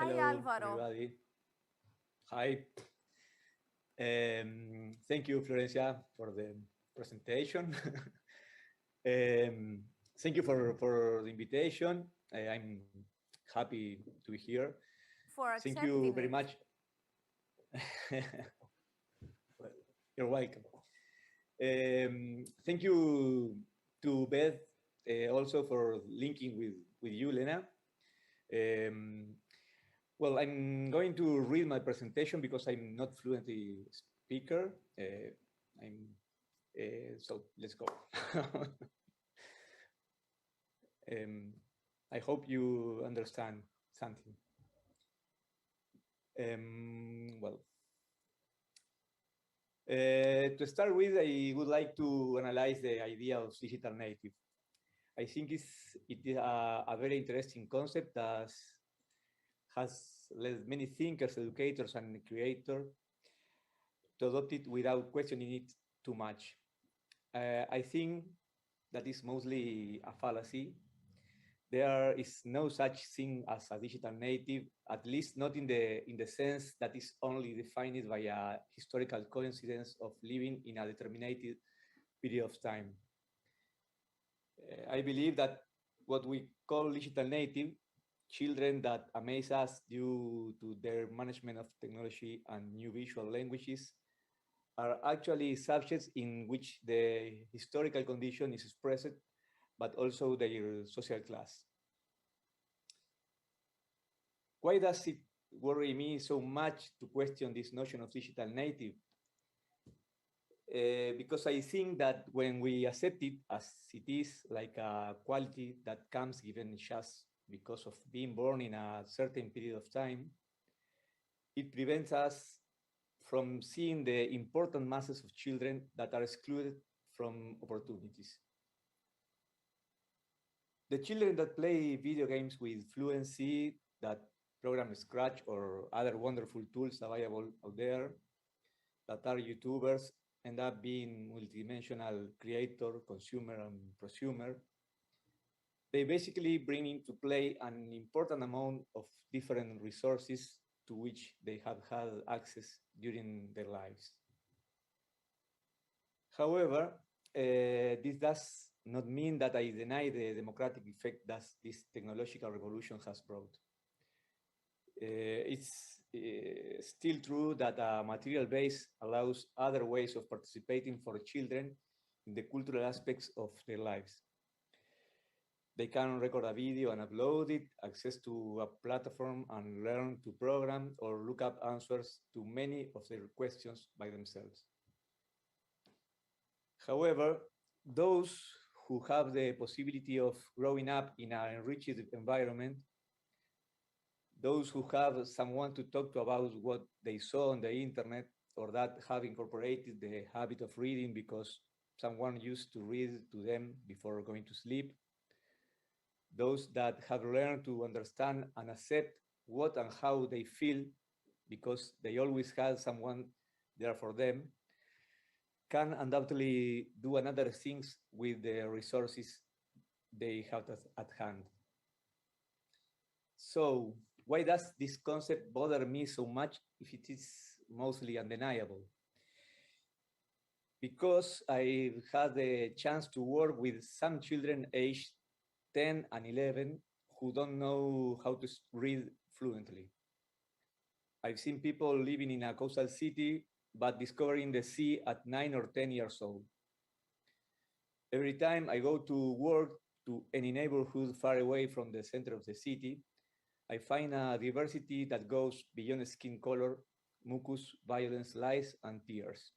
Hi, Hello, Alvaro. everybody. Hi. Thank you, Florencia, for the presentation. um, Thank you for the invitation. I'm happy to be here. For Thank you accepting very it. much. Well, you're welcome. Thank you to Beth also for linking with you, Lena. Um, Well, I'm going to read my presentation because I'm not fluently speaker. I'm so let's go. um, I hope you understand something. Well, to start with, I would like to analyze the idea of digital native. I think it is a very interesting concept that has led many thinkers, educators, and creators to adopt it without questioning it too much. I think that is mostly a fallacy. There is no such thing as a digital native, at least not in the sense that is only defined by a historical coincidence of living in a determined period of time. I believe that what we call digital native, children that amaze us due to their management of technology and new visual languages, are actually subjects in which the historical condition is expressed, but also their social class. Why does it worry me so much to question this notion of digital native? Because I think that when we accept it as it is, like a quality that comes given just because of being born in a certain period of time, it prevents us from seeing the important masses of children that are excluded from opportunities. The children that play video games with fluency, that program Scratch or other wonderful tools available out there, that are YouTubers, end up being multidimensional creator, consumer, and prosumer. They basically bring into play an important amount of different resources to which they have had access during their lives. However, this does not mean that I deny the democratic effect that this technological revolution has brought. It's still true that a material base allows other ways of participating for children in the cultural aspects of their lives. They can record a video and upload it, access to a platform and learn to program or look up answers to many of their questions by themselves. However, those who have the possibility of growing up in an enriched environment, those who have someone to talk to about what they saw on the internet, or that have incorporated the habit of reading because someone used to read to them before going to sleep, those that have learned to understand and accept what and how they feel because they always had someone there for them, can undoubtedly do another things with the resources they have at hand. So why does this concept bother me so much if it is mostly undeniable? Because I've had the chance to work with some children aged 10 and 11 who don't know how to read fluently. I've seen people living in a coastal city but discovering the sea at 9 or 10 years old. Every time I go to work to any neighborhood far away from the center of the city, I find a diversity that goes beyond skin color, mucus, violence, lies, and tears.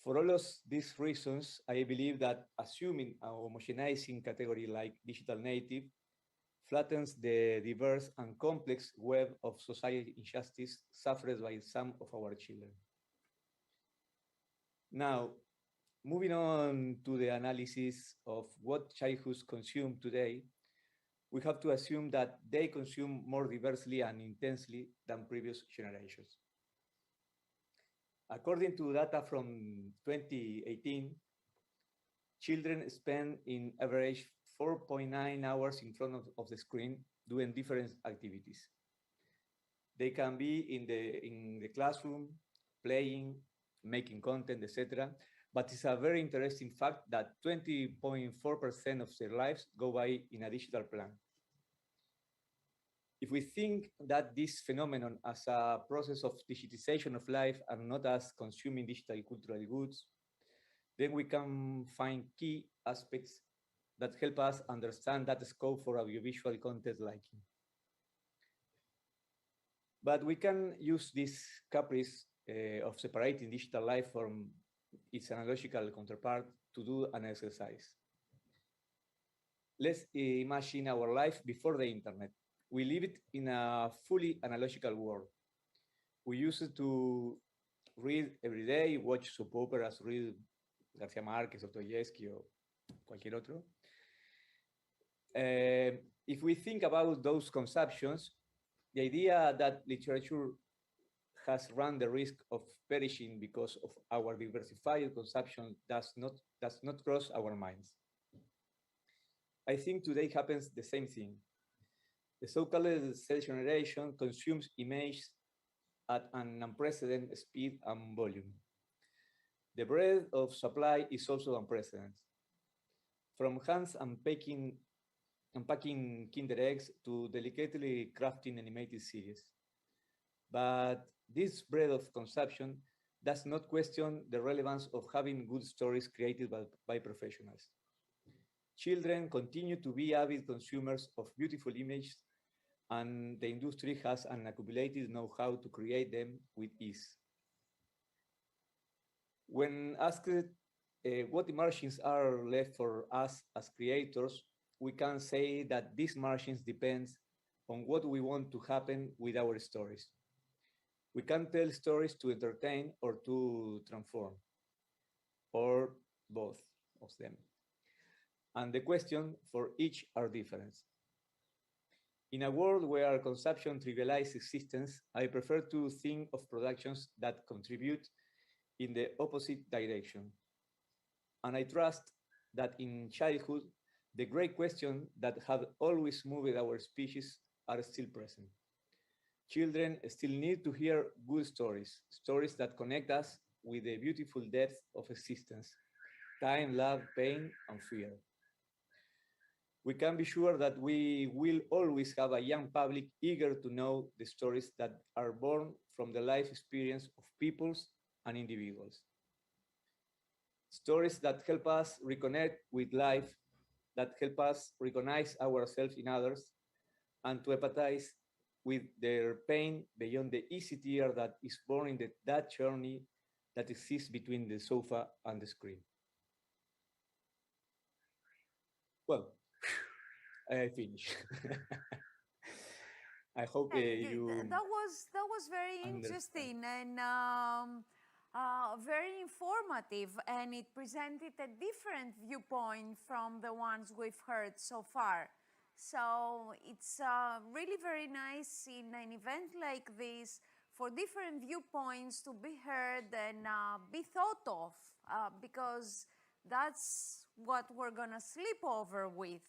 For all of these reasons, I believe that assuming a homogenizing category like digital native flattens the diverse and complex web of social injustice suffered by some of our children. Now, moving on to the analysis of what childhoods consume today, we have to assume that they consume more diversely and intensely than previous generations. According to data from 2018, children spend in average 4.9 hours in front of the screen doing different activities. They can be in the classroom, playing, making content, etc. But it's a very interesting fact that 20.4% of their lives go by in a digital plan. If we think that this phenomenon as a process of digitization of life and not as consuming digital cultural goods, then we can find key aspects that help us understand that scope for audiovisual content liking. But we can use this caprice of separating digital life from its analogical counterpart to do an exercise. Let's imagine our life before the internet. We live it in a fully analogical world. We used to read every day, watch soap operas, read García Márquez, Dostoyevsky, or cualquier otro. If we think about those consumptions, the idea that literature has run the risk of perishing because of our diversified consumption does not cross our minds. I think today happens the same thing. The so-called Z generation consumes images at an unprecedented speed and volume. The breadth of supply is also unprecedented. From hands unpacking Kinder eggs to delicately crafting animated series. But this breadth of consumption does not question the relevance of having good stories created by professionals. Children continue to be avid consumers of beautiful images, and the industry has an accumulated know-how to create them with ease. When asked what margins are left for us as creators, we can say that these margins depend on what we want to happen with our stories. We can tell stories to entertain or to transform, or both of them. And the question for each are different. In a world where consumption trivializes existence, I prefer to think of productions that contribute in the opposite direction. And I trust that in childhood, the great questions that have always moved our species are still present. Children still need to hear good stories, stories that connect us with the beautiful depth of existence, time, love, pain, and fear. We can be sure that we will always have a young public eager to know the stories that are born from the life experience of peoples and individuals. Stories that help us reconnect with life, that help us recognize ourselves in others, and to empathize with their pain beyond the easy tear that is born in that journey that exists between the sofa and the screen. Well, I finished. I hope you. That was very understand. interesting and very informative, and it presented a different viewpoint from the ones we've heard so far. So it's really very nice in an event like this for different viewpoints to be heard and be thought of, because that's what we're gonna sleep over with.